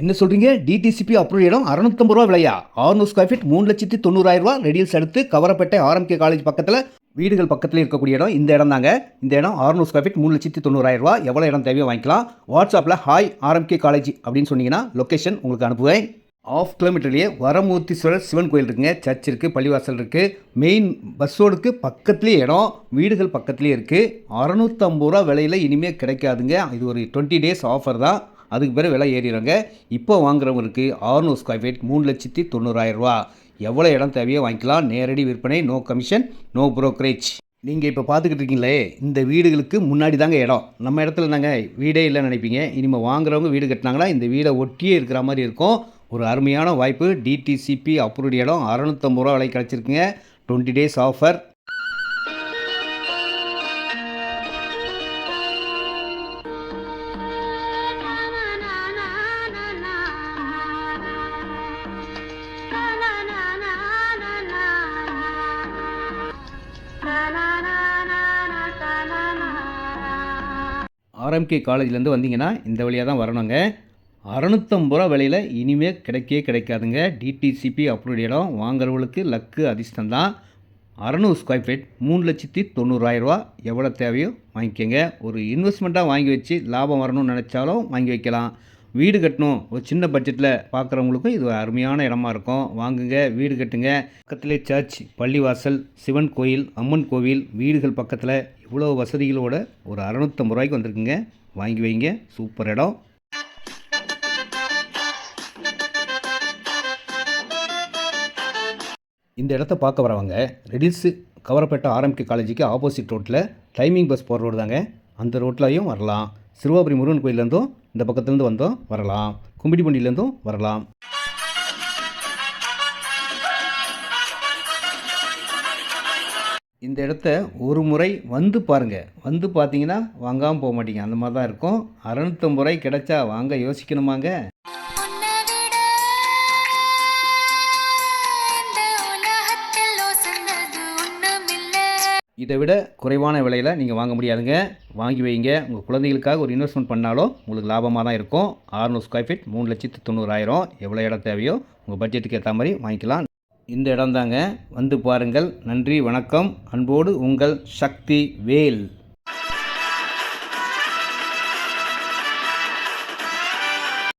என்ன சொல்கிறீங்க? DTCP approve இடம் ரூ. 650 விலையா? 600 ஸ்கொயர் ஃபீட் ரூ. 3,90,000 ரெடில்ஸ் அடுத்து கவரப்பேட்டை ஆர்எம்கே காலேஜ் பக்கத்தில் வீடுகள் பக்கத்தில் இருக்கக்கூடிய இடம் இந்த இடம் தாங்க. இந்த இடம் 600 ஸ்கொயர் ஃபீட் ரூ. 3,90,000. எவ்வளோ இடம் தேவையோ வாங்கிக்கலாம். வாட்ஸ்அப்பில் ஹாய் ஆர்எம்கே காலேஜ் அப்படின்னு சொன்னீங்கன்னா லொக்கேஷன் உங்களுக்கு அனுப்புவேன். 1/2 கிலோமீட்டர்லேயே வரமூர்த்தீஸ்வரர் சிவன் கோயில் இருக்குங்க, சர்ச் இருக்குது, பள்ளிவாசல் இருக்குது. மெயின் பஸ் ரோடுக்கு பக்கத்துலேயே இடம், வீடுகள் பக்கத்துலேயே இருக்குது. ரூ. 650 விலையில் இனிமேல் கிடைக்காதுங்க. இது ஒரு 20 டேஸ் ஆஃபர் தான். அதுக்கு பிறகு விலை ஏறிடுறாங்க. இப்போ வாங்குறவங்களுக்கு 600 ஸ்கொயர் ஃபீட் ரூ. 3,90,000. எவ்வளோ இடம் தேவையோ வாங்கிக்கலாம். நேரடி விற்பனை, நோ கமிஷன், நோ புரோக்கரேஜ். நீங்கள் இப்போ பார்த்துக்கிட்டு இருக்கீங்களே, இந்த வீடுகளுக்கு முன்னாடி தாங்க இடம். நம்ம இடத்துல நாங்கள் வீடே இல்லைன்னு நினைப்பீங்க. இனிமேல் வாங்குறவங்க வீடு கட்டினாங்கன்னா இந்த வீடை ஒட்டியே இருக்கிற மாதிரி இருக்கும். ஒரு அருமையான வாய்ப்பு. டிடிசிபி அப்ரூவ்டு இடம் ரூ. 650 விலை கிடச்சிருக்குங்க. 20 டேஸ் ஆஃபர். ஆர்எம்கே காலேஜ்லேருந்து வந்தீங்கன்னா இந்த வழியாக தான் வரணுங்க. ரூ. 650 விலையில் இனிமேல் கிடைக்காதுங்க. டிடிசிபி அப்ரூவ்டு இடம். வாங்குறவங்களுக்கு லக்கு அதிர்ஷ்டம் தான். 600 ஸ்கொயர் ஃபீட் ரூ. 3,90,000. எவ்வளோ தேவையோ வாங்கிக்கோங்க. ஒரு இன்வெஸ்ட்மெண்ட்டாக வாங்கி வச்சு லாபம் வரணும்னு நினச்சாலும் வாங்கி வைக்கலாம். வீடு கட்டணும் ஒரு சின்ன பட்ஜெட்டில் பார்க்குறவங்களுக்கும் இது அருமையான இடமா இருக்கும். வாங்குங்க, வீடு கட்டுங்க. பக்கத்திலே சர்ச், பள்ளிவாசல், சிவன் கோயில், அம்மன் கோவில், வீடுகள் பக்கத்தில் இவ்வளோ வசதிகளோட ஒரு ரூ. 650 வந்திருக்குங்க. வாங்கி வைங்க. சூப்பர் இடம். இந்த இடத்த பார்க்க வரவங்க ரெடில்ஸு கவரப்பேட்டை ஆர்எம்கே காலேஜுக்கு ஆப்போசிட் ரோட்டில் டைமிங் பஸ் போகிற ரோடு தாங்க. அந்த ரோட்லையும் வரலாம். சிறுவாபுரி முருகன் கோயிலேருந்தும் இந்த பக்கத்துலேருந்து வந்தோம் வரலாம். கும்பிடிப்பண்டியிலேருந்தும் வரலாம். இந்த இடத்த ஒரு முறை வந்து பாருங்கள். வந்து பார்த்தீங்கன்னா வாங்காமல் போக மாட்டீங்க. அந்த மாதிரி தான் இருக்கும். ரூ. 650 கிடைச்சா வாங்க யோசிக்கணுமாங்க. இதை விட குறைவான விலையில் நீங்கள் வாங்க முடியாதுங்க. வாங்கி வைங்க. உங்கள் குழந்தைகளுக்காக ஒரு இன்வெஸ்ட்மெண்ட் பண்ணாலும் உங்களுக்கு லாபமாக தான் இருக்கும். 600 ஸ்கொயர் ஃபீட் ரூ. 3,90,000. எவ்வளோ இடம் தேவையோ உங்கள் பட்ஜெட்டுக்கு ஏற்ற மாதிரி வாங்கிக்கலாம். இந்த இடம் தாங்க. வந்து பாருங்கள். நன்றி, வணக்கம். அன்போடு உங்கள் சக்தி வேல்.